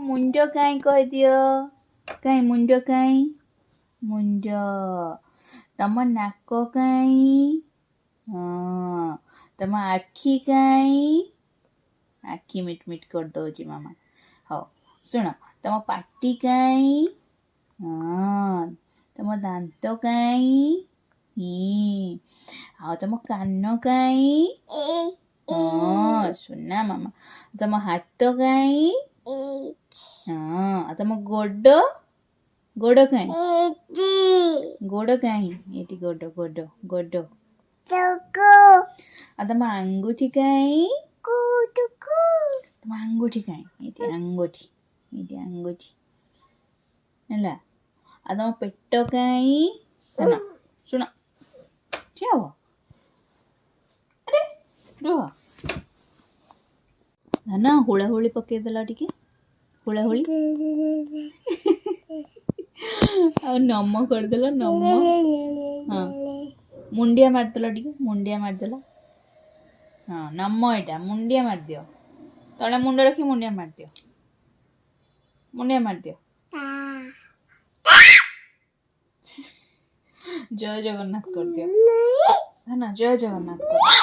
ମୁଣ୍ଡ କାଇଁ କହିଦିଅ। କାଇଁ ମୁଣ୍ଡ କାଇଁ? ମୁଣ୍ଡ। ତମ ନାକ କାଇଁ? ହଁ। ତମ ଆଖି କାଇଁ? ଆଖି ମିଟ୍ ମିଟ୍ କରିଦଉଛି ମାମା। ହଉ ଶୁଣ, ତମ ପାଟି କାଇଁ? ହଁ। ତମ ଦାନ୍ତ କାଇଁ? ଆଉ ତମ କାନ କାଇଁ? ହଁ ସୁନା ମାମା। ତମ ହାତ କାଇଁ? ହଁ। ଆଉ ତମ ଗୋଡ଼? ଗୋଡ଼ କାଇଁ? ଗୋଡ଼ କାହିଁ? ଏଠି ଗୋଡ଼ ଗୋଡ଼ ଗୋଡ଼। ଆଉ ତମ ଆଙ୍ଗୁଠି କାଇଁ? ତମ ଆଙ୍ଗୁଠି କାଇଁ? ଏଠି ଆଙ୍ଗୁଠି। ଏଠି ଆଙ୍ଗୁଠି ହେଲା। ଆଉ ତମ ପେଟ କାଇଁ? ନା ଶୁଣ, ଠିଆ ହୁଅ। ଆରେ ରୁହ। ନା ହୁଳାହୁଳି ପକେଇଦେଲ ଟିକେ। ହୁଳାହୁଳି। ଆଉ ନମ କରିଦେଲ ନମ। ହଁ ମୁଣ୍ଡିଆ ମାରିଦେଲ ଟିକେ। ମୁଣ୍ଡିଆ ମାରିଦେଲ। ହଁ ନମ ଏଇଟା। ମୁଣ୍ଡିଆ ମାରିଦିଅ। ତଳେ ମୁଣ୍ଡ ରଖି ମୁଣ୍ଡିଆ ମାରିଦିଅ। ମୁଣ୍ଡିଆ ମାରିଦିଅ। ଜୟ ଜଗନ୍ନାଥ କରିଦିଅ। ନା ଜୟ ଜଗନ୍ନାଥ କର।